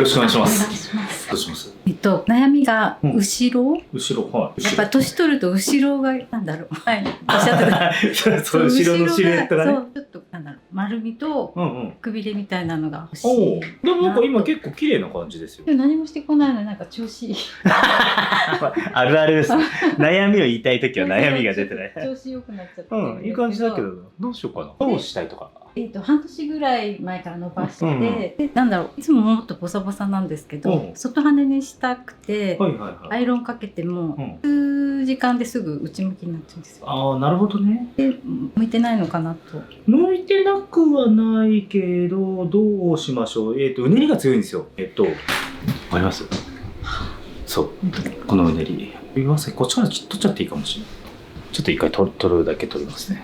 しくお願いしまお願いす。します。どうします？悩みが後ろ、後ろ、はい。やっぱ年取ると後ろがなんだろう、はい、おっしゃってたそう、後ろのシルエットがね。そう、ちょっとなんだろう、丸みとくびれみたいなのが欲しい。おお、でもなんか今結構綺麗な感じですよ。でも何もしてこないのになんか調子いい。あるあるです。悩みを言いたいときは悩みが出てない。調子良くなっちゃって。うん、いい感じだけど、どうしようかな。どうしたいとか。半年ぐらい前から伸ばして、でなんだろう、いつももっとボサボサなんですけど、外羽にしたくて、アイロンかけても、数時間ですぐ内向きになっちゃうんですよ。ああ、なるほどね。で、向いてないのかなと。向いてなくはないけど、どうしましょう。うねりが強いんですよ。あります？そう。このうねり。すみません。こっちから取っちゃっていいかもしれない。ちょっと一回取るだけ取りますね。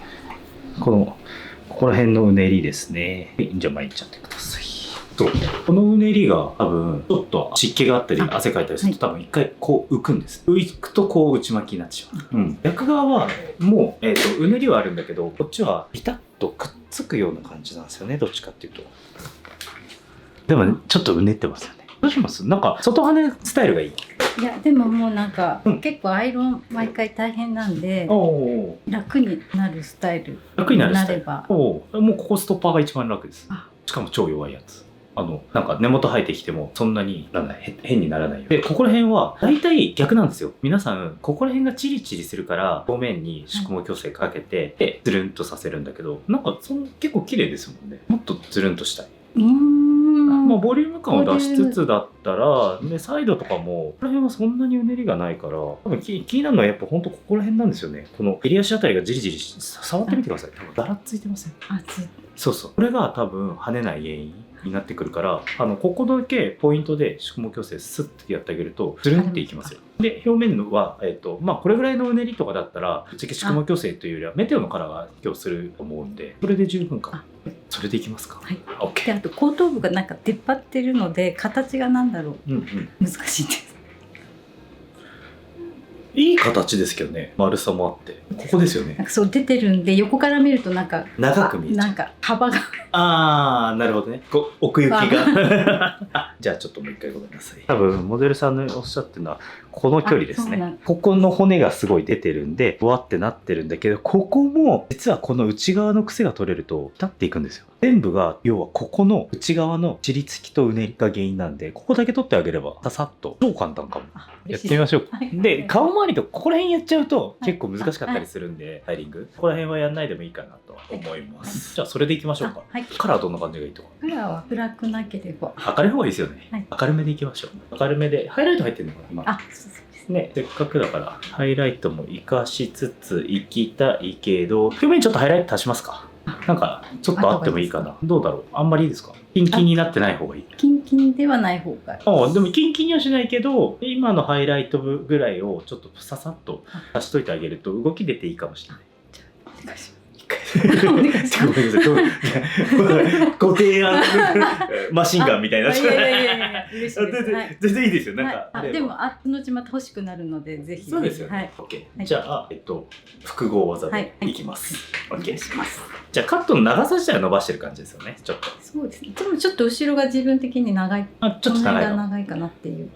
ここら辺のうねりですね。じゃあ前行っちゃってください。そう。このうねりが多分、ちょっと湿気があったり、汗かいたりすると、多分一回こう浮くんです。浮くとこう内巻きになっちゃう。うん。逆側は、もう、うねりはあるんだけど、こっちはピタッとくっつくような感じなんですよね。どっちかっていうと。でもね、ちょっとうねってますよね。どうします？なんか、外羽スタイルがいい。いや、でももうなんか、結構アイロン毎回大変なんで、楽になるスタイルになれば。もうここストッパーが一番楽です。しかも超弱いやつ。なんか根元生えてきてもそんなに変にならないよ。で、ここら辺は大体逆なんですよ。皆さん、ここら辺がチリチリするから表面に宿毛矯正かけて、で、つるんとさせるんだけど、なんか結構綺麗ですもんね。もっとつるんとしたい。まあ、ボリューム感を出しつつだったら、ね、サイドとかも、ここら辺はそんなにうねりがないから、多分気になるのはやっぱ本当ここら辺なんですよね。この襟足あたりがじりじり触ってみてください。多分だらついてません？そうそう。これが多分跳ねない原因になってくるから、ここだけポイントで宿毛矯正スッてやってあげると、つるんっていきますよ。で、表面のは、まあ、これぐらいのうねりとかだったら、ぶっちゃけ宿毛矯正というよりは、メテオのカラーが今日すると思うんで、それで十分か。それでいきますか。はい。OK。で、あと後頭部がなんか出っ張ってるので、形がなんだろう。難しいです。いい形ですけどね。丸さもあって。ここですよね。なんかそう出てるんで、横から見るとなんか長く見えちゃう。なんか幅が。ああ、なるほどね。奥行きが。じゃあちょっともう一回ごめんなさい。多分モデルさんのおっしゃってるのはこの距離ですね。ここの骨がすごい出てるんで、ぼわってなってるんだけど、ここも実はこの内側の癖が取れるとピタっていくんですよ。全部が要はここの内側のチリつきとうねりが原因なんで、ここだけ取ってあげればささっと超簡単かも。やってみましょう。で、顔周りとここら辺やっちゃうと結構難しかったりするんで、スタイリング。ここら辺はやんないでもいいかなと思います。じゃあそれでいきましょうか。カラーどんな感じがいいとか。カラーは暗くなければ。明るい方がいいですよね。明るめでいきましょう。明るめで、ハイライト入ってるのかな今。そうですね。せっかくだから、ハイライトも活かしつついきたいけど、表面にちょっとハイライト足しますか。なんか、ちょっとあってもいいかな。どうだろう。あんまりいいですか？キンキンになってない方がいい。キンキンではない方がいい。でもキンキンにはしないけど、今のハイライトぐらいをちょっとささっと足しといてあげると動き出ていいかもしれない。じゃあ、お願いします。ごめんなさい。ご提案マシンガンみたいな。いや嬉しいです。全然いいですよ。なんかでも後々また欲しくなるのでぜひ。そうですよね。じゃあ複合技でいきます。お願いします。じゃあカットの長さ自体は伸ばしてる感じですよね。ちょっと。そうですね。でもちょっと後ろが自分的に長い。ちょっと長いかなっていう。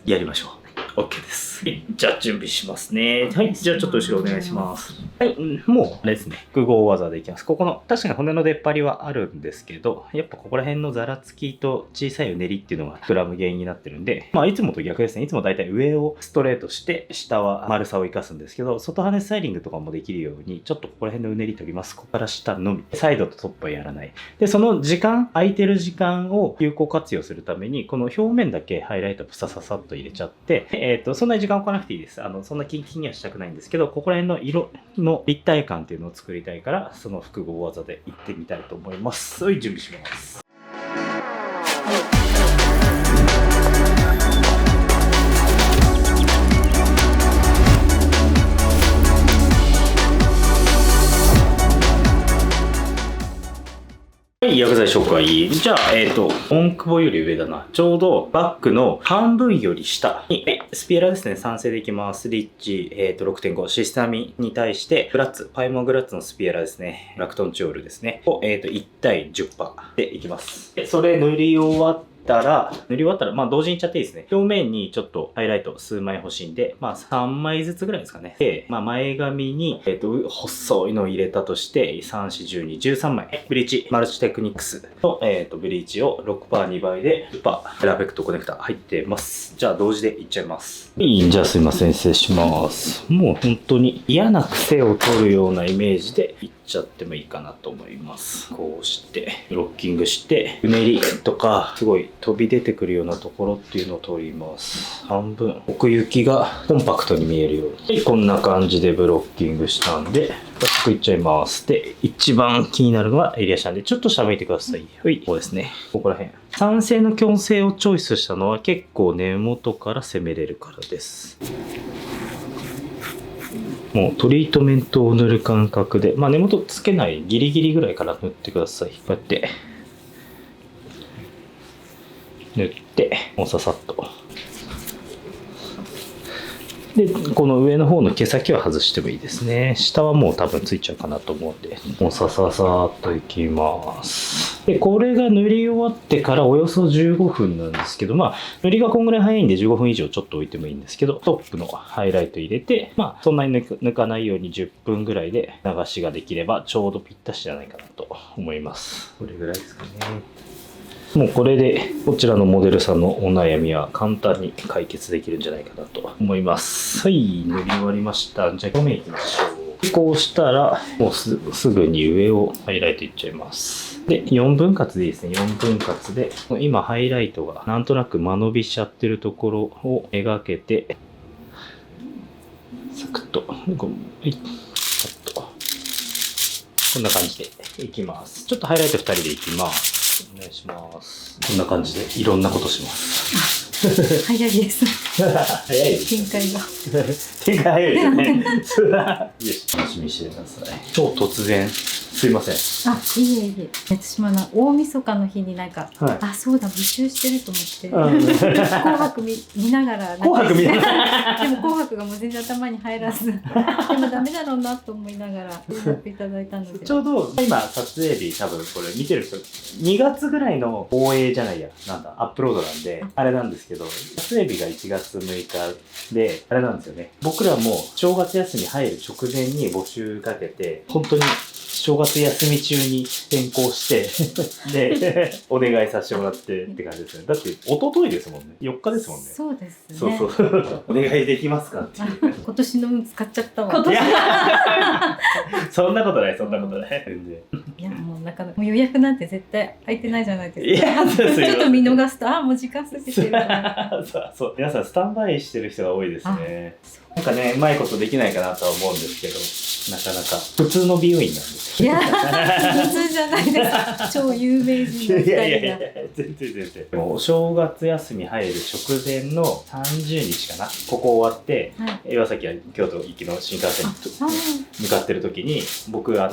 やりましょう。OK です。じゃあ準備しますね。はい。じゃあちょっと後ろお願いします。はい。もうあれですね。複合技でいきます。ここの確かに骨の出っ張りはあるんですけど、やっぱここら辺のざらつきと小さいうねりっていうのが膨らむ原因になってるんで、まあいつもと逆ですね。いつもだいたい上をストレートして下は丸さを生かすんですけど、外羽スタイリングとかもできるようにちょっとここら辺のうねり取ります。ここから下のみ。サイドとトップはやらない。で、その空いてる時間を有効活用するために、この表面だけハイライトささっと入れちゃって、そんなに時間置かなくていいです。そんなキンキンにはしたくないんですけど、ここら辺の色の立体感っていうのを作りたいから、その複合技でいってみたいと思います。はい、準備します。はい、薬剤紹介。じゃあ、音久保より上だな。ちょうどバックの半分より下に、スピエラですね、酸性でいきます。リッチ、6.5、シスタミンに対して、パイモグラッツのスピエラですね、ラクトンチオールですね、を、1対10%でいきます。で、それ塗り終わったら、塗り終わったら、まあ同時にいっちゃっていいですね。表面にちょっとハイライト数枚欲しいんで、まあ3枚ずつぐらいですかね。で、まあ前髪に、細いのを入れたとして、3、4、12、13枚。ブリーチ、マルチテクニックスの、ブリーチを 6%2 倍で、10%パーフェクトコネクタ入ってます。じゃあ同時でいっちゃいます。じゃあすいません、失礼します。もう本当に嫌な癖を取るようなイメージでいっちゃってもいいかなと思います。こうして、ロッキングして、うねりとか、すごい飛び出てくるようなところっていうのを取ります。半分、奥行きがコンパクトに見えるように。こんな感じでブロッキングしたんで、早速いっちゃいます。で、一番気になるのはエリアシャンで、ちょっと下向いてください。はい、こうですね。ここら辺。酸性の矯正をチョイスしたのは結構根元から攻めれるからです。もうトリートメントを塗る感覚で、まあ根元つけないギリギリぐらいから塗ってください。こうやって塗って、もうささっと。で、この上の方の毛先は外してもいいですね。下はもう多分ついちゃうかなと思うんで、もうさささっといきます。で、これが塗り終わってからおよそ15分なんですけど、まあ、塗りがこんぐらい早いんで15分以上ちょっと置いてもいいんですけど、トップのハイライト入れて、まあ、そんなに抜かないように10分ぐらいで流しができればちょうどぴったしじゃないかなと思います。これぐらいですかね。もうこれでこちらのモデルさんのお悩みは簡単に解決できるんじゃないかなと思います。はい、塗り終わりました。じゃあ表面いきましょう。こうしたらもうすぐに上をハイライトいっちゃいます。で、4分割でいいですね。4分割で今ハイライトがなんとなく間延びしちゃってるところを描けてサクッと、はい、サッとこんな感じでいきます。ちょっとハイライト2人でいきます。お願いします。こんな感じでいろんなことします。早いです。早いです。展開が。展開早いですね。よし、楽しみにしてください。超突然、すいません。あ、いえいえ。私も大晦日の日になんか、はい、あ、そうだ、募集してると思って、紅白見ながら、紅白見ながら。でも紅白がもう全然頭に入らず、でもダメだろうなと思いながら連絡いただいたので。ちょうど今撮影日多分これ見てる人、2月ぐらいの放映じゃないや、なんだ、アップロードなんで、あれなんですけど、撮影日が1月6日で、あれなんですよね。僕らも正月休み入る直前に募集かけて、本当に正月休み中に転校してでお願いさせてもらってって感じですね。だって一昨日ですもんね。4日ですもんね。そうですね。そうお願いできますかっていう。今年の運使っちゃったわ。そんなことないそんなことない全然。いやもうなかなかもう予約なんて絶対空いてないじゃないですか。いやちょっと見逃すともう時間過ぎてる。そう皆さんスタンバイしてる人が多いですね。なんかねうまいことできないかなとは思うんですけど。なかなか普通の美容院なんですよ。いや普通じゃないです。超有名人の2人が。いや全然。でもお正月休み入る直前の30日かな。ここ終わって、はい、岩崎や京都行きの新幹線に向かってる時に僕高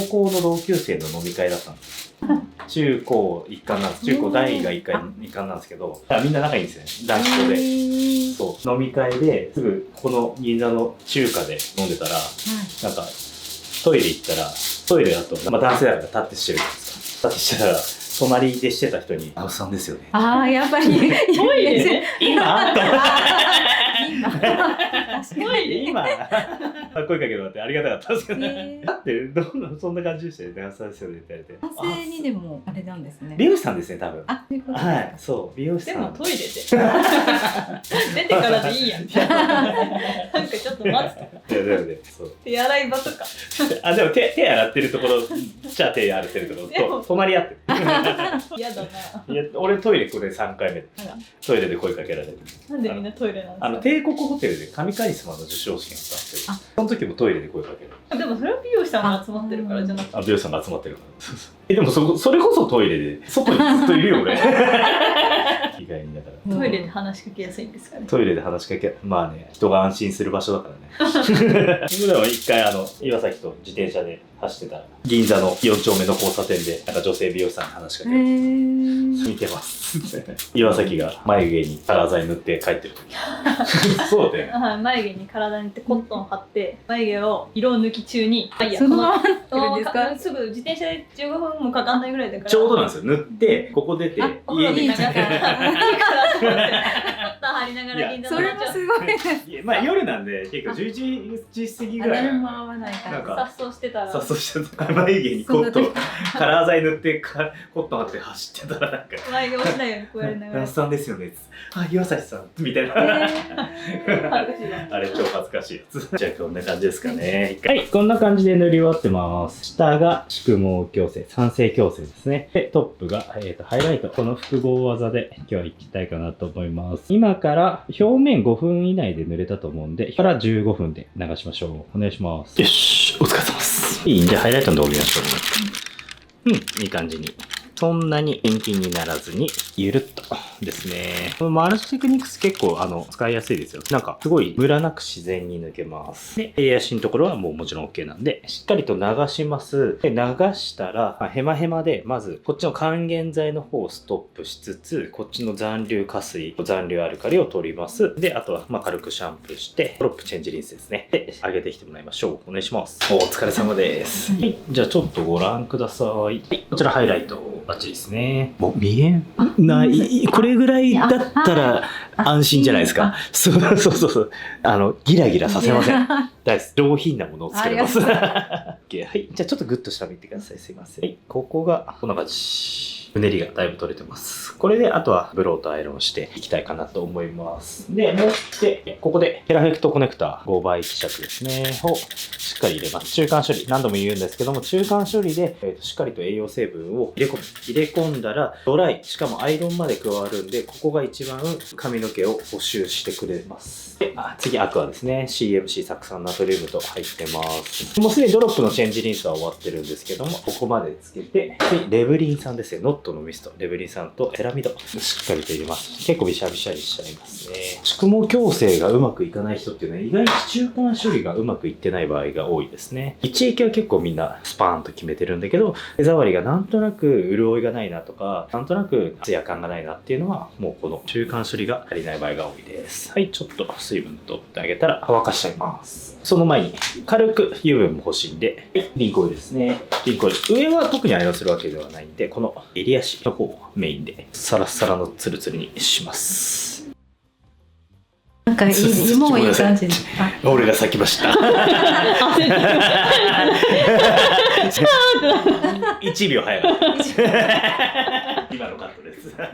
校の同級生の飲み会だったんです。中高一貫なんです。中高大が一貫なんですけど、みんな仲いいんですよね。男子校で。そう飲み会ですぐこの銀座の中華で飲んでたら、なんかトイレ行ったらトイレだと、男性だから立ってしてるじゃないですか。立ってしてたら隣でしてた人に「青さんですよね」ああやっぱりトイレね今声かけてもらってありがたかったんですけどね。だってそんな感じでしたよね。男性ですよねって言われて。男性にでもあれなんですね。美容師さんですね多分。あ、そういうことはい、そう美容師さん。でもトイレで出てからでいいやん。なんかちょっと待つとか。手洗い場とか。あでも手洗ってるところじゃあ手洗ってるところと隣り合ってる。嫌だな。いや俺トイレこれ3回目。トイレで声かけられる。なんでみんなトイレなんですか。帝国ホテルで神カリスマの授賞式があって、その時もトイレで声かける。でもそれは美容師さんが集まってるからじゃなくて。美容師さんが集まってるから。でもそれこそトイレで外にずっといるよ俺。意外にだから。トイレで話しかけやすいんですかね。トイレで話しかけ、まあね、人が安心する場所だからね。僕でも一回岩崎と自転車で走ってたら、銀座の4丁目の交差点で、なんか女性美容師さんに話しかけて、見てます。岩崎が眉毛にカラー剤塗って帰ってる時。そうだよね。眉毛に体に塗ってコットンを貼って、眉毛を色抜き中に、そのまま塗ってるんですか？すぐ自転車で15分もかかんないぐらいだから。ちょうどなんですよ。塗って、ここ出て、家になんか、コットン貼りながら銀座のそれもすごい。まあ夜なんで、結構11時過ぎぐらい。誰も合わないから。殺到してたら。殺到してたら、眉毛にコットン、カラー剤塗ってコットン貼って走ってたらなんか。眉毛落ちないようにこうやりながら。那須さんですよね。あ、岩崎さんみたいな。あれ超恥ずかしいやつ。じゃあこんな感じですかね。はい、こんな感じで塗り終わってます。下が宿毛矯正、酸性矯正ですね。で、トップが、ハイライト。この複合技で今日は行きたいかなと思います。今から表面5分以内で塗れたと思うんで、から15分で流しましょう。お願いします。よし、お疲れ様です。いいんで、ハイライトの動画見ましょう。いい感じに。そんなに遠近にならずに、ゆるっとですね。このマルチテクニクス結構使いやすいですよ。なんかすごいムラなく自然に抜けます。で、襟足のところはもちろん OK なんで、しっかりと流します。で、流したら、ヘマヘマで、まずこっちの還元剤の方をストップしつつ、こっちの残留加水、残留アルカリを取ります。で、あとは軽くシャンプーして、ドロップチェンジリンスですね。で、上げてきてもらいましょう。お願いします。お疲れ様です。はい、じゃあちょっとご覧ください。はい、こちらハイライト。バッチリですね。もう見えない。これぐらいだったら安心じゃないですか。そう。ギラギラさせません。大好き。上品なものを作れます。はい。じゃあちょっとグッと下見てください。すいません。はい。ここがこんな感じ。うねりがだいぶ取れてます。これであとはブローとアイロンしていきたいかなと思います。で、持って、ここでペラフェクトコネクタ5倍希釈ですね。をしっかり入れます。中間処理。何度も言うんですけども、中間処理で、しっかりと栄養成分を入れ込んだらドライ、しかもアイロンまで加わるんで、ここが一番髪の毛を補修してくれます。で、次アクアですね。CMC 酢酸ナトリウムと入ってます。もうすでにドロップのチェンジリンスは終わってるんですけども、ここまでつけて、で、レブリン酸ですね。ノットのミスト、レブリン酸とセラミド、しっかりと入れます。結構ビシャビシャにしちゃいますね。宿毛矯正がうまくいかない人っていうのは意外と中間処理がうまくいってない場合が多いですね。一液は結構みんなスパーンと決めてるんだけど、手触りがなんとなく潤いがないなとか、なんとなくツヤ感がないなっていうのは、もうこの中間処理が足りない場合が多いです。はい、ちょっと水分取ってあげたら乾かしちゃいます。その前に軽く油分も欲しいんで、リンクオイルですね。リンクオイル。上は特にアイロンするわけではないんで、この襟足の方をメインでサラッサラのツルツルにします。なんかもういい感じ。俺が咲きました。1秒早い。今のカットです。ハ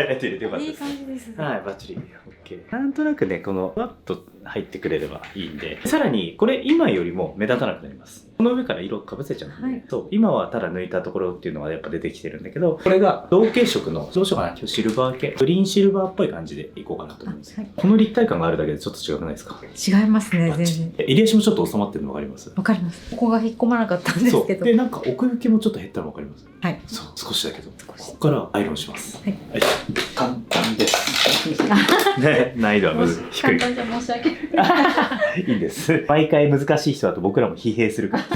イライト入れてよかったです。いい感じですね。はい、バッチリ。OK。なんとなくね、このふわっと入ってくれればいいんで、さらにこれ今よりも目立たなくなります。この上から色かぶせちゃうんで、はい、そう今はただ抜いたところっていうのがやっぱ出てきてるんだけど、これが同系色のどうしようかな、今日シルバー系、グリーンシルバーっぽい感じでいこうかなと思うんです。はい、この立体感があるだけでちょっと違くないですか？違いますね、全然。襟足もちょっと収まってるの分かります？分かります。ここが引っ込まなかったんですけど。で、なんか奥行きもちょっと減ったの分かります？はい。そう、少しだけど。ここからアイロンします。はい。簡単です。ね、難易度は低い。簡単じゃ申し訳ない。いいです。毎回難しい人だと僕らも疲弊するから。ち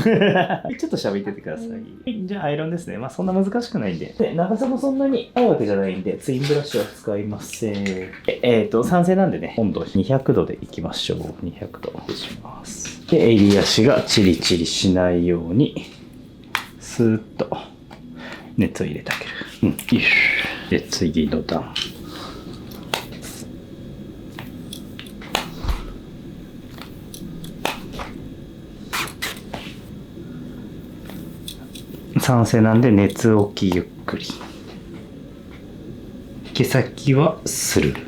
ょっと喋っててください。じゃあアイロンですね。まあそんな難しくないんで。で、長さもそんなに合うわけじゃないんで、ツインブラシは使いません。酸性なんでね、温度200度でいきましょう。200度にします。で、襟足がチリチリしないように、スーッと熱を入れてあげる。よいしょ。で、次の段。酸性なんで熱置きゆっくり。毛先はスルル。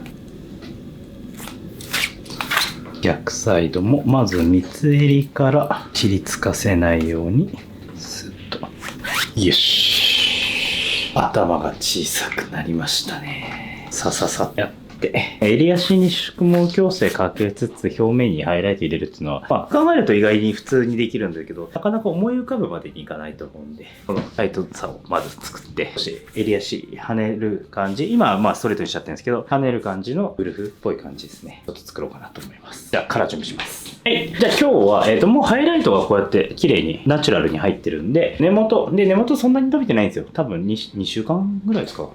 逆サイドもまず三つ襟からちりつかせないようにスッと。よし。頭が小さくなりましたね。さささやって、襟足に宿毛矯正かけつつ表面にハイライト入れるっていうのは、まあ、考えると意外に普通にできるんだけど、なかなか思い浮かぶまでにいかないと思うんで、このライトさをまず作って、そして襟足跳ねる感じ、今はまあストレートにしちゃってるんですけど、跳ねる感じのウルフっぽい感じですね。ちょっと作ろうかなと思います。じゃあ、カラー準備します。はい。じゃあ今日は、もうハイライトがこうやって綺麗にナチュラルに入ってるんで、根元そんなに伸びてないんですよ。多分2週間ぐらいですか。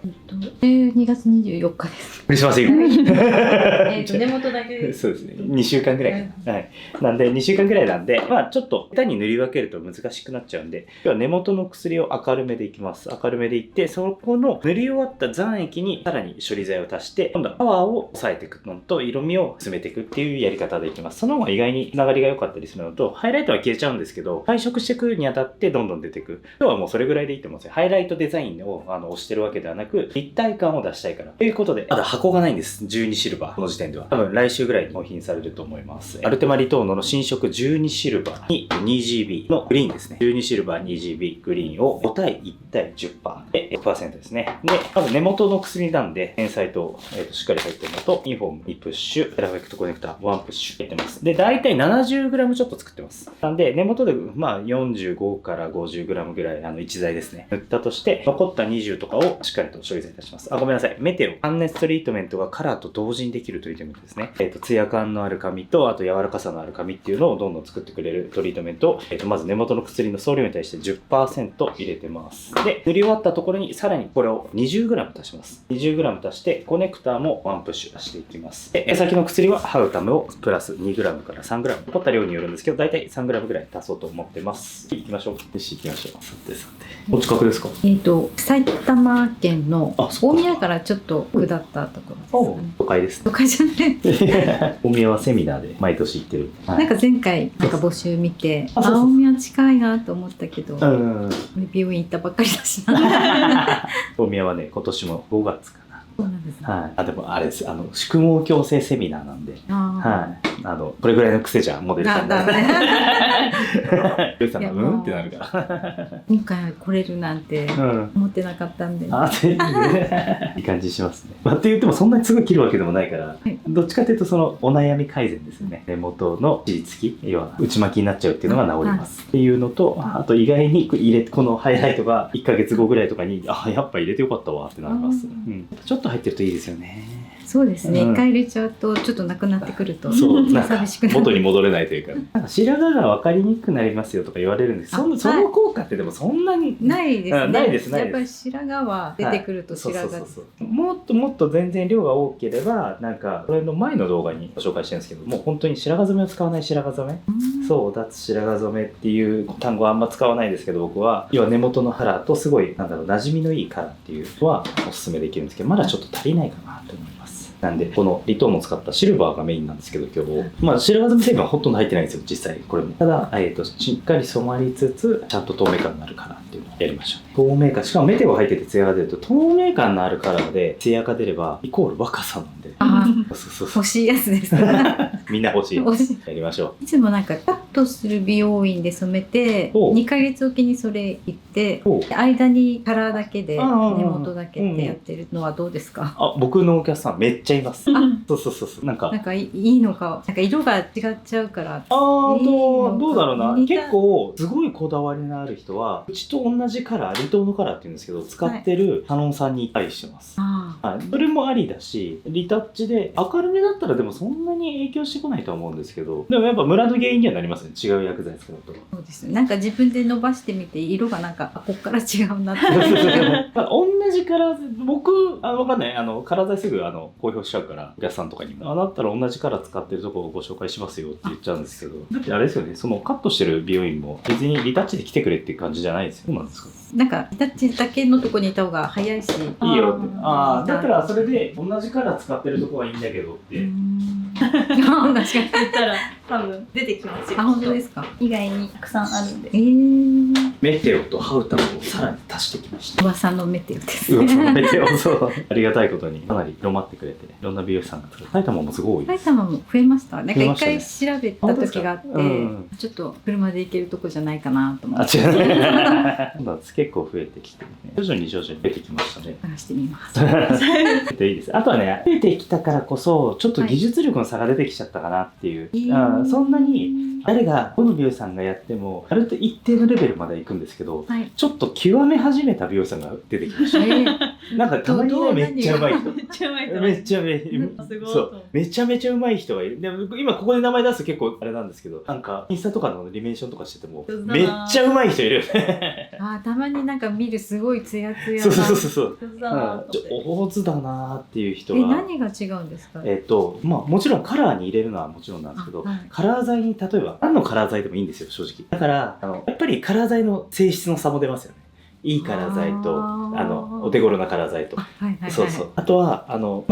2月24日です。クリスマスイブ。根元だけです。そうですね。2週間ぐらいかな。はい。なんで、2週間ぐらいなんで、まあちょっと、下手に塗り分けると難しくなっちゃうんで、今日は根元の薬を明るめでいきます。明るめでいって、そこの塗り終わった残液にさらに処理剤を足して、今度はパワーを抑えていくのと、色味を詰めていくっていうやり方でいきます。その方が意外に流れが良かったりするのと、ハイライトは消えちゃうんですけど、配色していくにあたってどんどん出ていく。今日はもうそれぐらいでいいと思うんですよ。ハイライトデザインを押してるわけではなく、立体感を出したいから。ということで、まだ箱がないんです。12シルバー。この時点では。多分来週ぐらいに納品されると思います。アルテマリトーノの新色12シルバーに 2GB のグリーンですね。12シルバー 2GB グリーンを5対1対 10% で 6% ですね。で、まず根元の薬なんで、テンサイト、しっかり入ってるのと、インフォーム2プッシュ、ペラフェクトコネクター1プッシュ入ってます。で、だいたい 70g ちょっと作ってます。なんで、根元で、まあ45から 50g ぐらい、一剤ですね。塗ったとして、残った20とかをしっかりと処理剤いたします。あ、ごめんなさい。メテオ。ハンネストリートメントがカラーと同時にできるトリートメントですね。ツヤ感のある髪と、あと柔らかさのある髪っていうのをどんどん作ってくれるトリートメントを、まず根元の薬の総量に対して 10% 入れてます。で、塗り終わったところにさらにこれを 20g 足します。20g 足して、コネクターも1プッシュ足していきます。で、先の薬はハウタムをプラス 2g から 3g。残った量によるんですけど、だいたい 3g ぐらい足そうと思ってます。行きましょう。よし、行きましょう。さてさて。お近くですか？埼玉県の大宮からちょっと下ったところです、ね。都会です。都会じゃない。大宮はセミナーで毎年行ってる。なんか前回なんか募集見て、大宮近いなと思ったけど、病院行ったばっかりだしな。大宮はね、今年も5月か。そうなんですね。はい。あ、でもあれです。宿毛矯正セミナーなんで。はい。これぐらいの癖じゃモデルさんだ。ルイさんがうんってなるから。今回来れるなんて思ってなかったんで。いい感じしますね。って言ってもそんなにすぐ切るわけでもないから、どっちかというとそのお悩み改善ですよね。根元の尻つき、要は内巻きになっちゃうっていうのが治ります。っていうのと、あと意外にこのハイライトが1ヶ月後ぐらいとかに、あ、やっぱ入れてよかったわってなります。ちょっと入ってるといいですよね。そうですね。一回入れちゃうとちょっとなくなってくると寂しくなる。元に戻れないというか。白髪が分かりにくくなりますよとか言われるんです。その効果ってでもそんなにないですね。ないです。やっぱり白髪は出てくると白髪。もっと全然量が多ければなんかこれの前の動画にご紹介してるんですけど、もう本当に白髪染めを使わない白髪染め。そう脱白髪染めっていう単語はあんま使わないですけど、僕は要は根元のカラーとすごい馴染みのいいカラーっていうのはおすすめできるんですけど、まだちょっと足りないかなと思います。なんで、このリトーンを使ったシルバーがメインなんですけど、今日。まあ、白髪染め成分はほとんど入ってないんですよ、実際。これも。ただ、しっかり染まりつつ、ちゃんと透明感のあるカラーっていうのをやりましょう。透明感。しかもメテオが入っててツヤが出ると、透明感のあるカラーでツヤが出れば、イコール若さなんで。欲しいやつです。みんな欲しい。やりましょう。いつもなんかカットする美容院で染めて、2ヶ月おきにそれ行って、間にカラーだけで、根元だけってやってるのはどうですか？僕のお客さんめっちゃいます。そう。なんかいいのか、なんか色が違っちゃうから。どうだろうな。結構すごいこだわりのある人は、うちと同じカラー、リトーのカラーって言うんですけど、使ってるサロンさんにいたりしてます。それもありだし、リタッチで明るめだったらでもそんなに影響してこないとは思うんですけど、でもやっぱムラの原因にはなりますね。違う薬剤使うと。そうですね。なんか自分で伸ばしてみて色がなんかこっから違うなって。同じカラー、僕わかんない。カラー剤すぐ公表しちゃうから、お客さんとかにも。だったら同じカラー使ってるとこをご紹介しますよって言っちゃうんですけど、だってあれですよね。そのカットしてる美容院も別にリタッチで来てくれっていう感じじゃないですよ。そうなんですか？なんかリタッチだけのとこにいた方が早いし。いいよって。だったらそれで同じカラー使ってるとこはいいんだけどって。確かに。言ったら多分出てきますよ。あ、本当ですか。意外にたくさんあるんで。メテオとハウタムをさらに足してきました。噂のメテオです噂のメね。テオ、そう。ありがたいことにかなり広まってくれて、いろんな美容師さんが来る。埼玉もすごい多いで埼す。玉も増えました。なんか増えま一したね回調べた時があって、本当ですか？うんちょっと車で行けるとこじゃないかなと思あ、って違う。今結構増えてきて、ね、徐々に出てきましたね。探してみます。いいです。あとはね、増えてきたからこそ、ちょっと技術力の差が出てきちゃったかなっていう。そんなに、誰が、どの美容師さんがやっても、ある程度一定のレベルまで行くんですけど、はい。ちょっと極め始めた美容師さんが出てきました。なんかたまにね、めっちゃうまい人。めっちゃうまい人。めっちゃすごい。そう、めちゃめちゃうまい人がいる。でも今ここで名前出すと結構あれなんですけど、なんかインスタとかのリメーションとかしててもめっちゃうまい人いるよね。あ、たまになんか見るすごいツヤツヤな。そうそうそうそう。上手だなと思って上手だなーっていう人が。何が違うんですか。まあもちろんカラーに入れるのはもちろんなんですけど、はいカラー剤に例えば何のカラー剤でもいいんですよ正直。だからやっぱりカラー剤の性質の差も出ますよね。いいカラー剤とお手頃なカラー剤と。はいはいはい。そうそう。あとは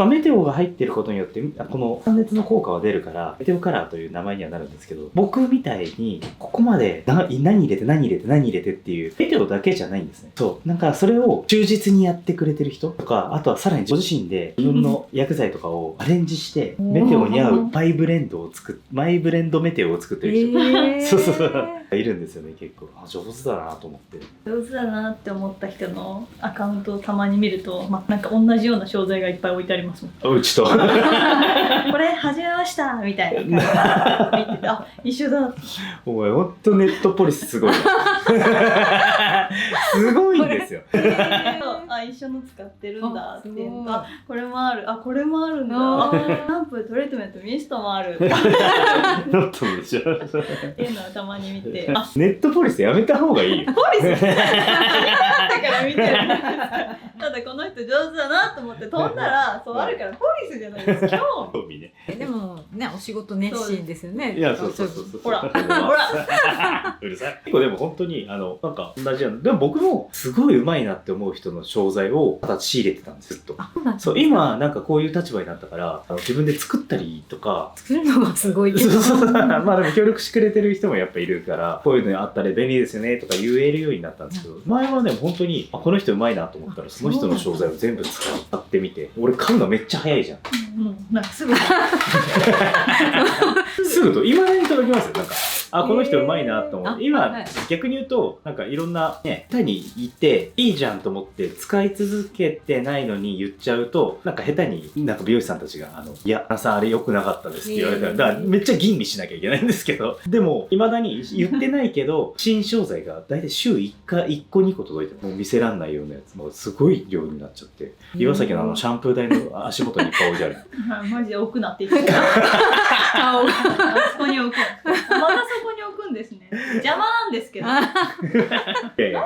メテオが入ってることによってこの断熱の効果は出るからメテオカラーという名前にはなるんですけど、僕みたいにここまで何入れて何入れて何入れてっていうメテオだけじゃないんですね。そう。なんかそれを忠実にやってくれてる人とか、あとはさらにご自身で自分の薬剤とかをアレンジしてメテオに合うマイブレンドメテオを作ってる人。そうそうそういるんですよね。結構上手だなと思って。上手だなって思った人のアカウントをたまに見ると、なんか同じような商材がいっぱい置いてありますもん。うちとこれ始めましたみたいな感じで見てて、あ、一緒だ。お前ほんとネットポリスすごいな。すごいんですよ。あ、一緒の使ってるんだっていうのと、これもある、あ、これもあるんだ、シャンプー、トリートメント、ミストもあるっていうのをたまに見て、ネットポリスやめた方がいいよ。ポリスだから見てるんですか。ただこの人上手だなと思って飛んだら、そうあるからポリスじゃないですか。興味ね。でもね、お仕事熱心ですよね。いや、そう。ほら、ほら。うるさい。結構でも本当になんか同じような、でも僕もすごいうまいなって思う人の商材を仕入れてたんですずっと。そう今なんかこういう立場になったから自分で作ったりとか。作るのがすごいけど。まあでも協力してくれてる人もやっぱいるから、こういうのあったら便利ですよねとか言えるようになったんですけど、前はね本当にこの人うまいなと思ったらその人の商材を全部使ってみて、俺買うのめっちゃ早いじゃん。なんかすぐすぐと今だに届きますよ。なんかこの人うまいなと思って、今、はい、逆に言うとなんかいろんなね下手に言っていいじゃんと思って使い続けてないのに言っちゃうと、なんか下手になんか美容師さんたちがいやさんあれ良くなかったですって言われたら、だからめっちゃ吟味しなきゃいけないんですけど、でも未だに言ってないけど新商材が大体週1個2個届いてもう見せらんないようなやつもすごい量になっちゃって、岩崎のシャンプー台の足元にいっぱい置いてある。マジで置くなって言ってた。あそこに置く。またそこに置くんですね。邪魔なんですけど。なん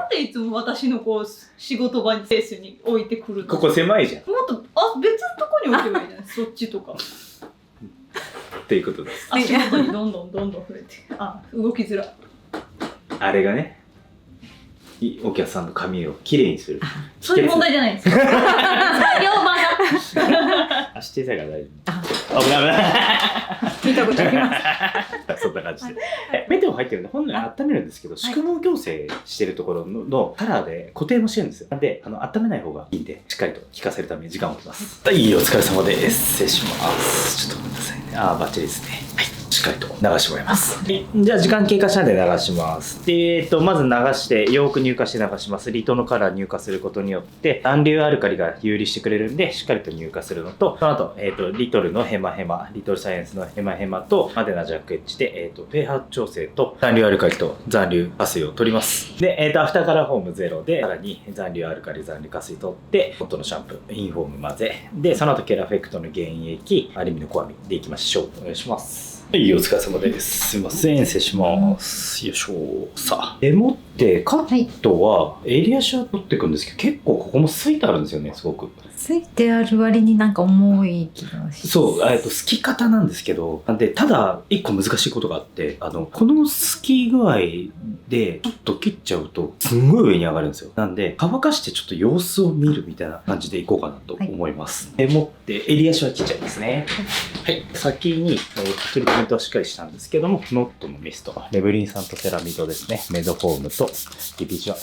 でいつも私のこう仕事場にスペースに置いてくるの？ここ狭いじゃん。もっと別のとこに置けばいいじゃない。そっちとか。っていうことです。足元にどんどん増えて、動きづらい。あれがね。お客さんの髪をきれいにする。そういう問題じゃないんですよ。作業場が。足小さいから大丈夫。危ない。見たことあります。そんな感じで。メテオ入ってるんで本来温めるんですけど、宿毛矯正してるところのカラーで固定もしてるんですよ。なんで温めない方がいいんで、しっかりと効かせるために時間を置きます。はい、お疲れ様です。失礼します。ちょっと待ってくださいね。バッチリですね。はい。しっかりと流してもらいます。じゃあ時間経過したんで流します。で、まず流してよく乳化して流します。リトのカラー乳化することによって残留アルカリが有利してくれるんでしっかりと乳化するのと、その後リトルのヘマリトルサイエンスのヘマとマデナジャックエッジでpH 調整と残留アルカリと残留加水を取ります。で、アフターカラーフォーム0でさらに残留アルカリ残留加水取って本当のシャンプーインフォーム混ぜで、その後ケラフェクトの原液アルミのコアミでいきましょう。お願いします。はい、お疲れ様です。すいません、失礼します。よいしょ。さあ、でもってカットは襟足は取っていくんですけど、結構ここもすいてあるんですよね、すごく。すいてある割になんか重い気がします。そう、すき方なんですけど、でただ一個難しいことがあって、このすき具合でちょっと切っちゃうとすんごい上に上がるんですよ。なんで乾かしてちょっと様子を見るみたいな感じでいこうかなと思います。でもって襟足は切っちゃいますね。はい。先に、トリートメントはしっかりしたんですけども、ノットのミスト、レブリン酸とセラミドですね。メドフォームとリビジュア。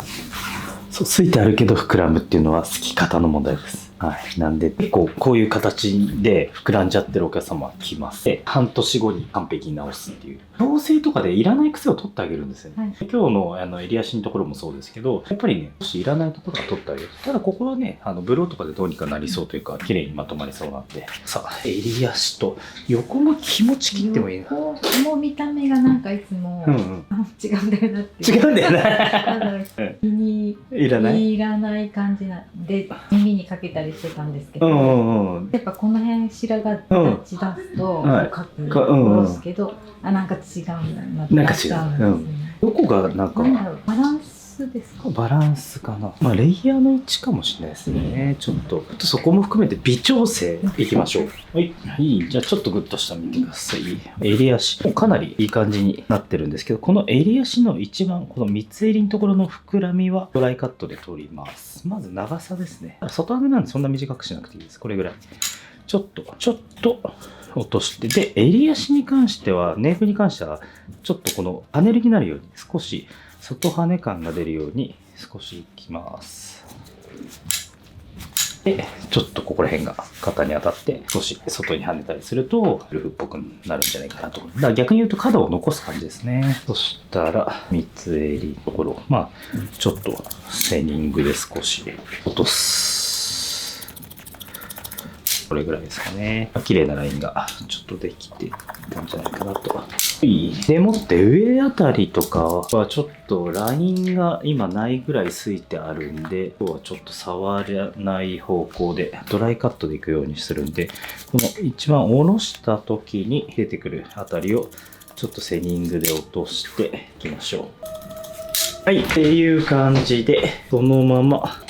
そう、ついてあるけど膨らむっていうのは好き方の問題です。はい。なんで、結構こういう形で膨らんじゃってるお客様は来ます。で、半年後に完璧に直すっていう。矯正とかでいらない癖を取ってあげるんですよね。はい、今日の襟足のところもそうですけど、やっぱりね、もしいらないところは取ってあげる。ただここはね、ブローとかでどうにかなりそうというか、綺麗にまとまりそうなんで。さあ、襟足と横の気持ち切ってもいいな。この見た目がなんかいつも、違うんだよなって。違うんだよな。気にいらない感じなんで、耳にかけたりしてたんですけど、やっぱこの辺白髪立ち出すとかく下ろすけど、なんか違うんだな。なんか違う。どこがなんかバランスですか？バランスかな。まあレイヤーの位置かもしれないですね。ちょっとそこも含めて微調整いきましょう。はい。じゃあちょっとグッと下見てください。襟足もかなりいい感じになってるんですけど、この襟足の一番この三つ襟のところの膨らみはドライカットで取ります。まず長さですね。外羽なんでそんな短くしなくていいです。これぐらい。ちょっと落として、で、襟足に関しては、ネープに関しては、ちょっとこのパネルになるように、少し外羽感が出るように、少しいきます。で、ちょっとここら辺が肩に当たって、少し外に跳ねたりすると、ルフっぽくなるんじゃないかなと。だから逆に言うと角を残す感じですね。そしたら、三つ襟のところ、まあ、ちょっとセニングで少し落とす。これぐらいですかね。綺麗なラインがちょっとできてたんじゃないかなと。でもって上あたりとかはちょっとラインが今ないぐらいついてあるんで、今日はちょっと触らない方向でドライカットでいくようにするんで、この一番下ろした時に出てくるあたりをちょっとセニングで落としていきましょう。はい、っていう感じで、そのまま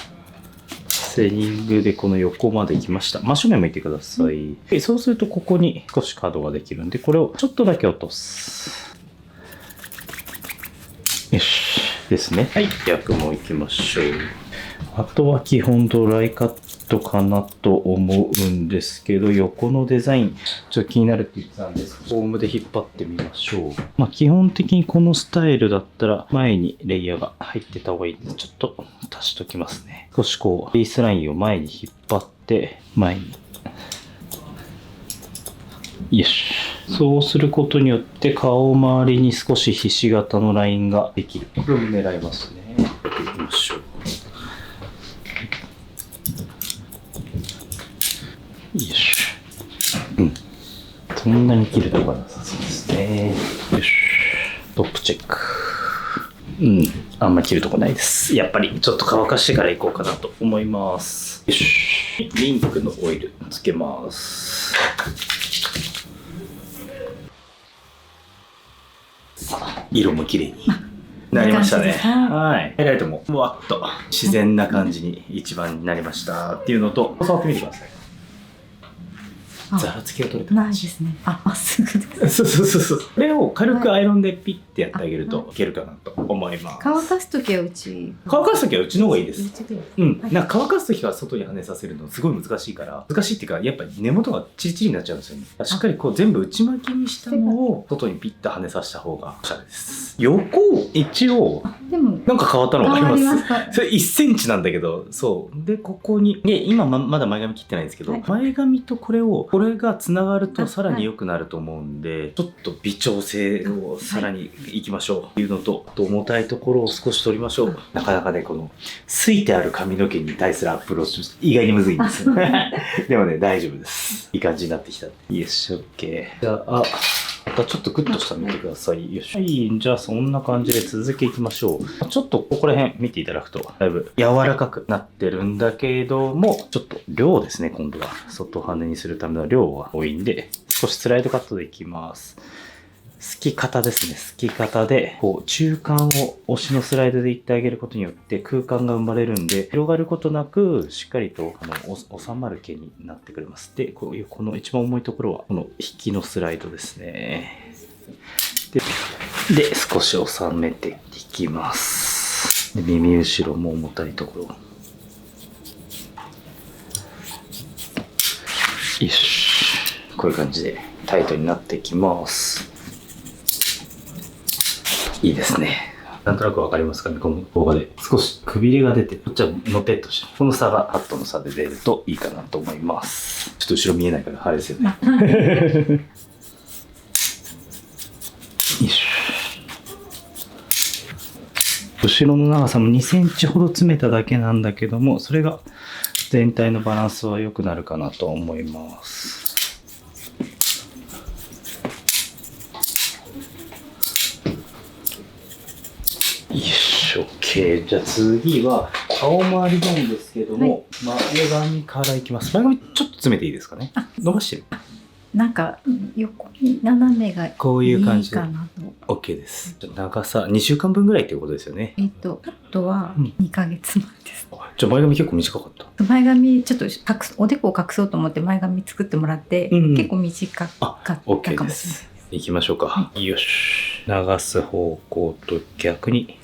セニングでこの横まで来ました。真正面向いてください。でそうするとここに少し角ができるんで、これをちょっとだけ落とす。よし。ですね。はい。逆も行きましょう。あとは基本ドライカットかなと思うんですけど、横のデザイン、ちょっと気になるって言ってたんです。フォームで引っ張ってみましょう。まあ基本的にこのスタイルだったら前にレイヤーが入ってた方がいいんで、ちょっと足しときますね。少しこう、ベースラインを前に引っ張って、前に。よし。そうすることによって顔周りに少しひし形のラインができる。これを狙いますね。やっていきましょう。よし。そんなに切るとこなさそうですね。よし。トップチェック。あんま切るとこないです。やっぱりちょっと乾かしてからいこうかなと思います。よし。リンクのオイルつけます。さあ、色も綺麗になりましたね。はい。ハイライトもふわっと自然な感じに一番になりましたっていうのと、触ってみてください。ざらつきが取れたないですね。まっすぐです。そう。これを軽くアイロンでピッてやってあげるといけるかなと思います。乾かすときはうち。乾かすときはうちの方がいいです。なんか乾かすときは外に跳ねさせるのすごい難しいから、難しいっていうか、やっぱり根元がチリチリになっちゃうんですよね。しっかりこう全部内巻きにしたのを外にピッと跳ねさせた方がおしゃれです。横一応、でもなんか変わったの分かります？かそれ1センチなんだけど、そう。で、ここに、今まだ前髪切ってないんですけど、前髪とこれがつながるとさらに良くなると思うんで、ちょっと微調整をさらにいきましょうっていうのと、重たいところを少し取りましょう。なかなかね、この、すいてある髪の毛に対するアプローチ、意外にむずいんですよ。でもね、大丈夫です。いい感じになってきた。よし、OK。じゃあ、またちょっとグッとした見てください。よし。はい、じゃあそんな感じで続けいきましょう。ちょっとここら辺見ていただくと、だいぶ柔らかくなってるんだけども、ちょっと量ですね、今度は。外羽にするための量は多いんで、少しスライドカットでいきます。すき方ですね。すき方で、こう、中間を押しのスライドでいってあげることによって空間が生まれるんで、広がることなく、しっかりと、収まる毛になってくれます。で、この一番重いところは、この引きのスライドですね。で、少し収めていきます。で、耳後ろも重たいところ。よし。こういう感じでタイトになってきます。いいですね。なんとなくわかりますかね、この動画で。少しくびれが出て、こっちはのぺっとして、この差がハットの差で出るといいかなと思います。ちょっと後ろ見えないから、あれですよね。よいしょ。後ろの長さも2センチほど詰めただけなんだけども、それが全体のバランスは良くなるかなと思います。よいしょ、OK。じゃあ次は顔周りなんですけども、前髪からいきます。前髪ちょっと詰めていいですかね。伸ばしてる。なんか横に斜めがいいかなと。こういう感じで OK です。長さ2週間分ぐらいっていうことですよね。カットは2ヶ月前です。じゃあ前髪結構短かった。前髪ちょっとおでこを隠そうと思って前髪作ってもらって、結構短かったかもしれないです。いきましょうか。よし。流す方向と逆に。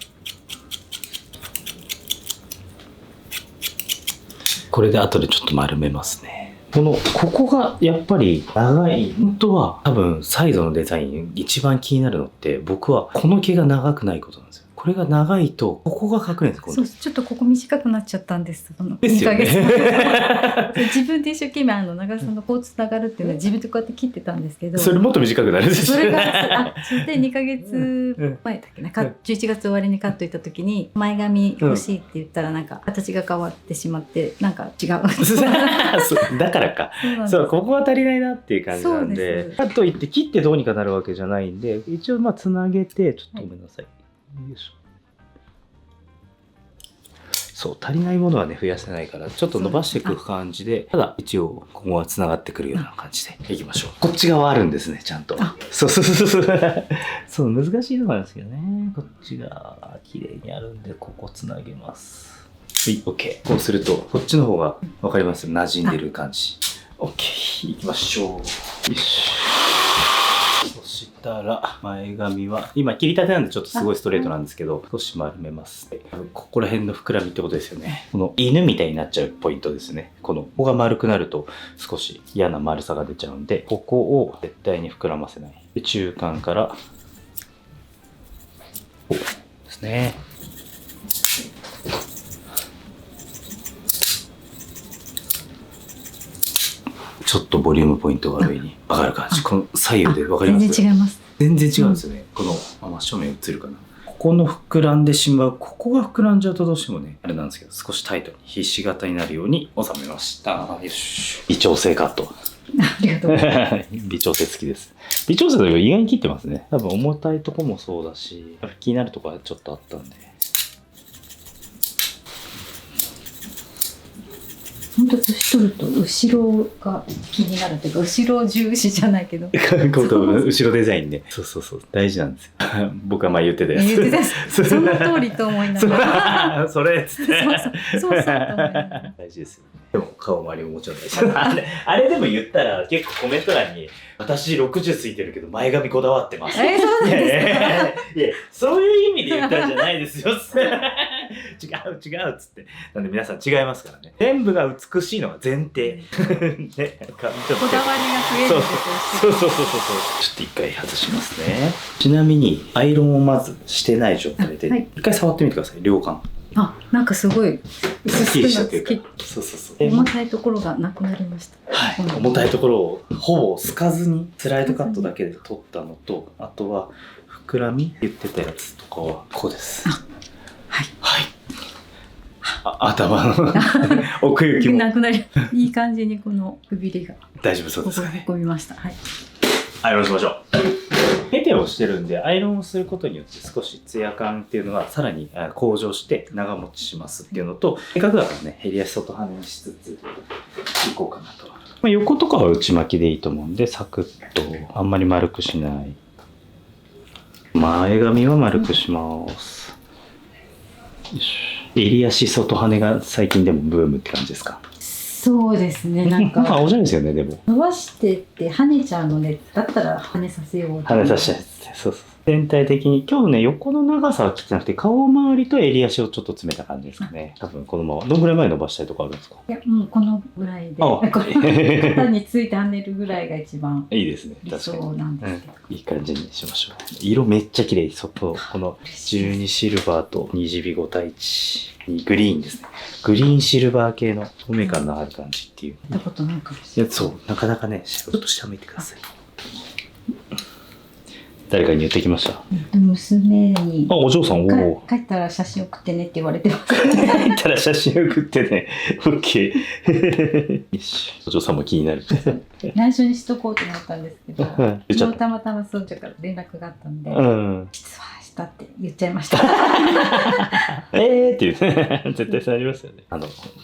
これで後でちょっと丸めますね。ここがやっぱり長い。本当は多分サイドのデザイン一番気になるのって僕はこの毛が長くないことなんですよ。これが長いとここが隠れるんです。そう、ちょっとここ短くなっちゃったんです。ですよね。自分で一生懸命長さのこうつながるっていうのは自分でこうやって切ってたんですけど、それもっと短くなるんですよ。それがそれで2ヶ月前だっけな、11月終わりにカット行った時に前髪欲しいって言ったらなんか形が変わってしまってなんか違う。だからか。そう、ここは足りないなっていう感じなんで、かといって切ってどうにかなるわけじゃないんで、一応つなげて、ちょっとごめんなさい。よいしょ。そう、足りないものはね増やせないからちょっと伸ばしていく感じで、ただ一応ここはつながってくるような感じでいきましょう。こっち側あるんですね、ちゃんと。そうそう難しいのがあるんですけどね。こっちが綺麗にあるんでここつなげます。はい、OK。こうするとこっちの方が分かります。馴染んでる感じ。OK。いきましょう。よし。そしたら前髪は今切りたてなんでちょっとすごいストレートなんですけど、少し丸めます。ここら辺の膨らみってことですよね。この犬みたいになっちゃうポイントですね。ここが丸くなると少し嫌な丸さが出ちゃうんで、ここを絶対に膨らませない。で中間からこうですね。ちょっとボリュームポイントが上に上がる感じ。この左右で分かります？全然違います。全然違うんですよね。この真正面映るかな。ここの膨らんでしまう、ここが膨らんじゃうとどうしてもねあれなんですけど、少しタイトにひし形になるように収めました。よし。微調整カット。ありがとうございます。微調整付きです。微調整というか意外に切ってますね。多分重たいとこもそうだし、やっぱ気になるところはちょっとあったんで。本当年取ると後ろが気になるというか、後ろ重視じゃないけど後ろデザインね。そう大事なんですよ。僕は前言ってたやつ。その通りと思いながらそれっつってそう大事ですよね。でも顔周りももちろん大事。あれでも言ったら結構コメント欄に私60ついてるけど前髪こだわってます。そうですか。いやそういう意味で言ったんじゃないですよ。違うっつって。なんで皆さん違いますからね。全部が美しいのが前提。ね、こだわりが増えるんですよ。そう。ちょっと一回外しますね。ちなみにアイロンをまずしてない状態で一回触ってみてください。両肩。なんかすごいすっきりしたというか。そう。重たいところがなくなりました。はい。重たいところをほぼすかずにスライドカットだけで取ったのと、あとは膨らみ言ってたやつとかはこうです。はい。頭の奥行きもなくなり、いい感じにこのくびれが大丈夫そうですかね。ここへ込みました。はい。アイロンしましょう。ペテをしてるんでアイロンをすることによって少しツヤ感っていうのがさらに向上して長持ちしますっていうのと、せっかくだからね襟足外羽にしつついこうかなと。横とかは内巻きでいいと思うんで、サクッとあんまり丸くしない。前髪は丸くします。よし。襟足外羽が最近でもブームって感じですか？そうですね。なんかおしゃれですよね。でも伸ばしてって跳ねちゃうので、だったら跳ねさせよう。跳ねさせちゃね。そうそう。全体的に、今日ね、横の長さは切ってなくて、顔周りと襟足をちょっと詰めた感じですかね。多分このまま。どのぐらい前に伸ばしたいとかあるんですか？いや、もうこのぐらいで、あ肩について跳ねるぐらいが一番いいですね。理確かに。想なんですけど。いい感じにしましょう。色めっちゃ綺麗。外、この12シルバーと虹5対1にグリーンですね。グリーンシルバー系の透明感のある感じっていう。見たことないかもしいや、れない。そう、なかなかね、ちょっと下向いてください。誰かに言ってきました。娘にあ、お嬢さん、おお。帰ったら写真送ってねって言われてます。帰ったら写真送ってね。オッケー。よし。お嬢さんも気になる。内緒にしとこうと思ったんですけど、言っちゃった。たまたま村長から連絡があったんで、うん。実はしたって言っちゃいました。っていうね。絶対そうなりますよね。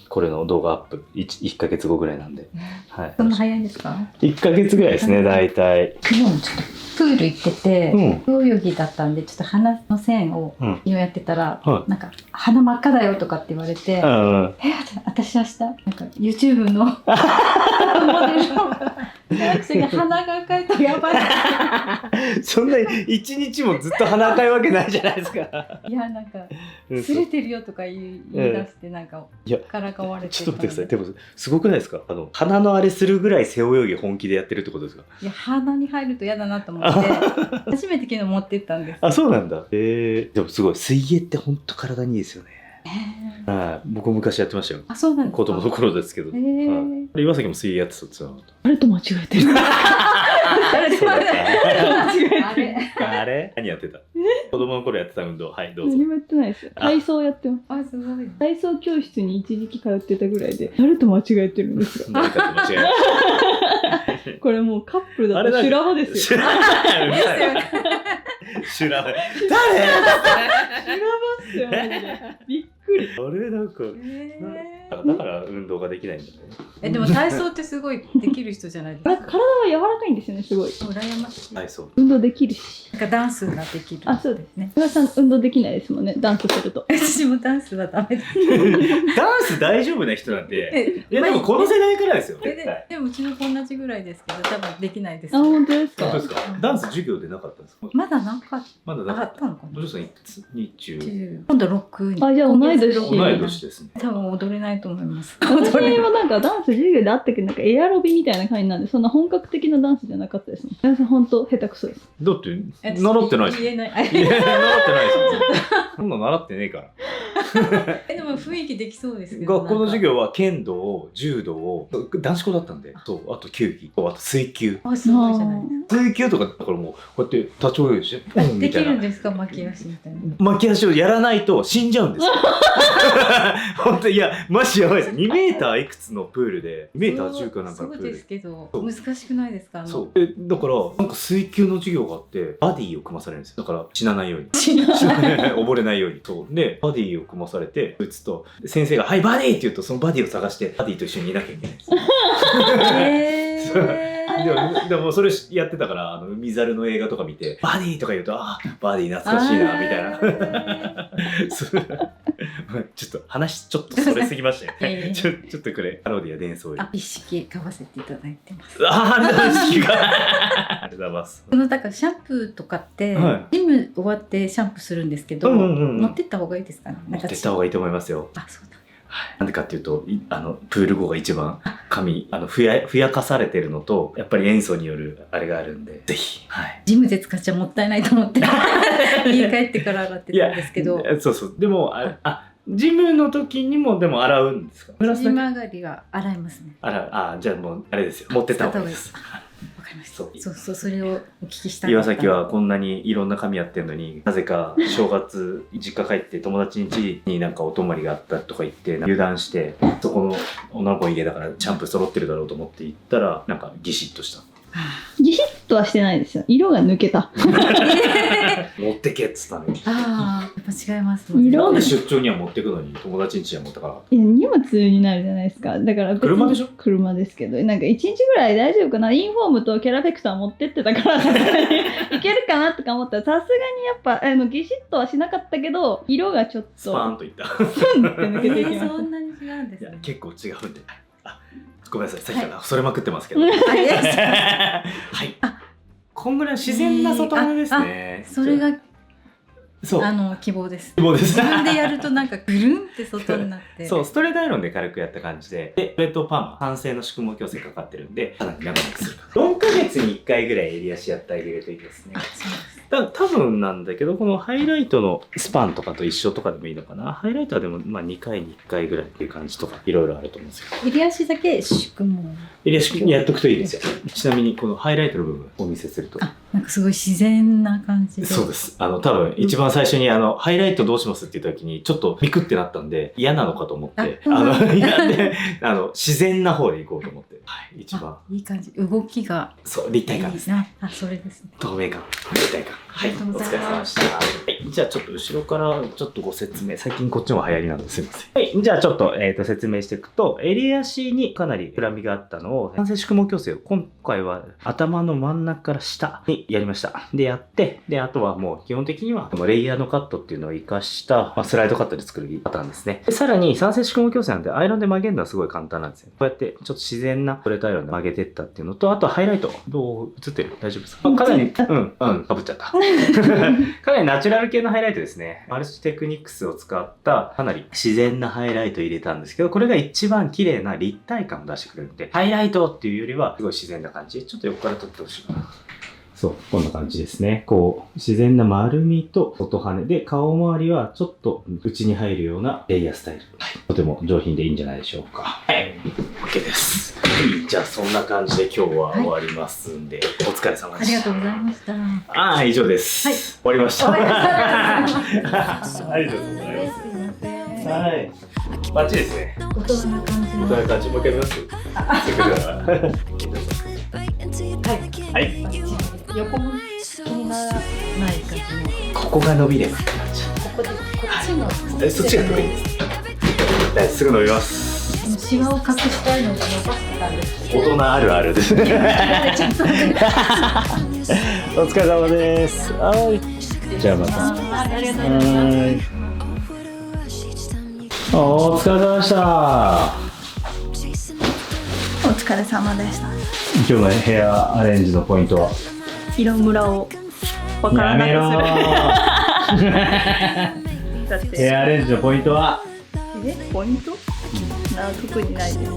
これの動画アップ1ヶ月後ぐらいなんで。はい。そんな早いんですか1ヶ月ぐらいですね、大体。昨日もちょっとプール行ってて、泳ぎだったんでちょっと鼻の線を今やってたら、なんか鼻真っ赤だよとかって言われて、私明日なんか YouTube のモデルの学生が鼻が赤いとやばい。そんな一日もずっと鼻赤いわけないじゃないですか。いやなんか擦れてるよとか言い出してなんかからかわれて。ちょっと待ってください。でもすごくないですか？鼻のあれするぐらい背泳ぎ本気でやってるってことですか？いや鼻に入ると嫌だなと思って初めて昨日持ってったんです。あ、そうなんだ。でもすごい水泳って本当体にいいですよね。僕も昔やってましたよ。あ、そうなんですか。子供の頃ですけど。岩崎も水泳やってたってさ。あれと間違えてる。あれ何やってた？子供の頃やってた運動。はい、どうぞ。何もやってないですよ。体操やってます。あ、すごい。体操教室に一時期通ってたぐらいで、誰と間違えてるんですか？誰かと間違えました。これもうカップルだと修羅場ですよ。修羅場。誰？修羅場っすよ、マジで。びっくり。あれなんか、だから運動ができないんだね。でも体操ってすごいできる人じゃないですか。なんか体は柔らかいんですよね、すごい。羨ましい。体操。運動できるし。なんかダンスができる。あ、そうですね。岩さん運動できないですもんね、ダンスすると。私もダンスはダメです。ダンス大丈夫な人なんて。いやでもこの世代からですよ。でもうちの子同じぐらいですけど、多分できないです。あ、本当ですか。本当ですか。ダンス授業でなかったんですか。まだなんかまだなかったのかな。お嬢さんいくつ？20。今度6に。あ、じゃあ同い年。同い年ですね。多分踊れないと思います。私はなんかダンス授業であったけど、なんかエアロビみたいな感じなんで、そんな本格的なダンスじゃなかったですね。皆さん本当下手くそです。だって習ってないです。言えない。習ってないです。そんな習ってねえから。でも雰囲気できそうですけど。学校の授業は剣道、柔道、男子校だったんで、そう、あと球技、あと水球。あ、すごいじゃないですか。水球とかだからもうこうやって立ち泳ぎしてできるんですか、巻き足みたいな。巻き足をやらないと死んじゃうんですよ。本当いやマジやばいです。2メーターいくつのプールで2メーター10かなんかのプール。そうですけど難しくないですか？そうだからなんか水球の授業があってバディを組まされるんですよ。だから死なないように溺れないように。そうでバディを組まされて打つと先生が「はいバディ!」って言うとそのバディを探してバディと一緒にいなきゃいけないんですよ。でもそれやってたから海猿の映画とか見てバディとか言うとバディ懐かしいなみたいな。ちょっと話ちょっとそれすぎましたよね。ちょっとこれパロディア伝送一式買わせていただいてます。意識がありがとうございます。だからシャンプーとかってジム終わってシャンプーするんですけど持ってった方がいいですかね？持ってった方がいいと思いますよ。あ、そうだ。なんでかっていうとプール後が一番髪ふやかされてるのとやっぱり塩素によるあれがあるんでぜひ、ジムで使っちゃもったいないと思って家帰ってから洗ってたんですけど。そうでもジムの時にもでも洗うんですか？ジム上がりは洗いますね。じゃあもうあれですよ、持ってった方がいいです。わかりました。そうそれをお聞きした。岩崎はこんなにいろんな髪やってんのになぜか正月実家帰って友達ん家になんかお泊まりがあったとか言って油断してそこの女の子の家だからシャンプー揃ってるだろうと思って行ったらなんかギシッとした。ギシッとはしてないですよ。色が抜けた。持ってけっつったのに。やっぱ違います。なんで出張には持ってくのに友達ん家には持ったから。いや荷物になるじゃないですか。だから車でしょ？車ですけど、なんか1日ぐらい大丈夫かな。インフォームとキャラフェクター持ってってたからいけるかなとか思ったらさすがにやっぱギシッとはしなかったけど色がちょっとスパーンといった。スンって抜けていきました。そんなに違うんですね。結構違うんで。ごめんなさい、さっきからそれまくってますけど。はい。こんなぐらい自然な外羽ですね。それがそう、希望です。希望です。自分でやるとなんかぐるんって外になって。そう、ストレートアイロンで軽くやった感じで、で、ウェットパーマ、反省の宿毛矯正かかってるんで、かなり長くする。4ヶ月に1回ぐらい襟足やってあげるといいですね。そうです。多分なんだけど、このハイライトのスパンとかと一緒とかでもいいのかな。ハイライトはでもまあ2回に1回ぐらいっていう感じとかいろいろあると思うんですよ。襟足だけ宿毛。襟足やっとくといいですよ。ちなみにこのハイライトの部分をお見せすると。なんかすごい自然な感じで。そうです。多分一番最初にハイライトどうしますって言った時にちょっとビクってなったんで嫌なのかと思って、嫌で自然な方で行こうと思って。はい、一番。いい感じ。動きが。そう、立体感ですね。それですね。透明感、立体感。はい、お疲れ様でした。はい、じゃあちょっと後ろからちょっとご説明。最近こっちも流行りなんですいません。はい、じゃあちょっと、説明していくと、襟足にかなり膨らみがあったのを、反省宿毛矯正を今回は頭の真ん中から下にやりました。で、やって、で、あとはもう基本的には、レイヤードカットっていうのを活かした、スライドカットで作るパターンですね。でさらに、反省宿毛矯正なんで、アイロンで曲げるのはすごい簡単なんですよ。こうやって、ちょっと自然なストレートアイロンで曲げてったっていうのと、あとはハイライト。どう映ってる？大丈夫ですか？かなり、かぶっちゃった。かなりナチュラル系のハイライトですね。マルチテクニックスを使ったかなり自然なハイライトを入れたんですけど、これが一番綺麗な立体感を出してくれるんで、ハイライトっていうよりはすごい自然な感じ。ちょっと横から撮ってほしいかな。そう、こんな感じですね。こう、自然な丸みと外羽で、顔周りはちょっと内に入るようなレイヤースタイル。はい、とても上品でいいんじゃないでしょうか。はい、OK です。はい、じゃあそんな感じで今日は終わりますんで、お疲れ様でした。ありがとうございました。以上です。はい、終わりました。ありがとうございます。はい。バッチリですね。大人な感じ。大人な感じ。もう一回見ます。はい。横も気にならない感じの。ここが伸びればって感じ。こっちの。そっちが得意です。すぐ伸びます。シワを隠したいのが伸ばしてたんですけど。大人あるあるですね。お疲れ様です。はい。じゃあまた。ありがとうございます。お疲れ様でした。お疲れ様でした。今日のヘアアレンジのポイントは色ムラを分からなくする。だってヘアアレンジのポイントはポイント？特にないです。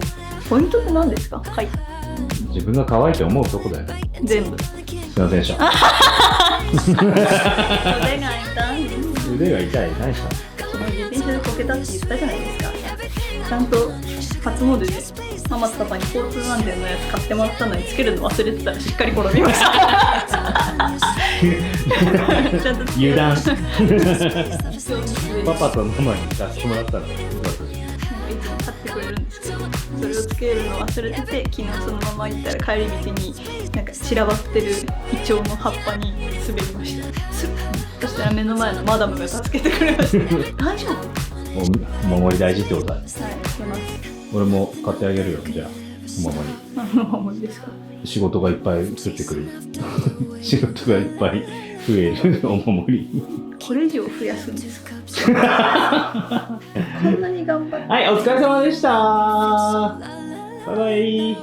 ポイントって何ですか？はい。自分が可愛いと思うとこだよ。全部。すいませんでした。腕が痛い。何した？自転車でこけたって言ったじゃないですか。ちゃんと初詣でママとパパに交通安全のやつ買ってもらったのにつけるの忘れてたらしっかり転びました。油断。パパとママに出してもらったらよかったじゃん。いつも買ってくれるんですけど、それをつけるの忘れてて、昨日そのまま行ったら帰り道になんか散らばってるイチョウの葉っぱに滑りました。そしたら目の前のマダムが助けてくれました。大丈夫？お守り大事ってことだね。はい、つけます。俺も買ってあげるよ、じゃあお守り。何のお守りですか？仕事がいっぱい移ってくる。仕事がいっぱい増えるお守り。これ以上増やすんですか？こんなに頑張って。はい、お疲れ様でした。バイバイ。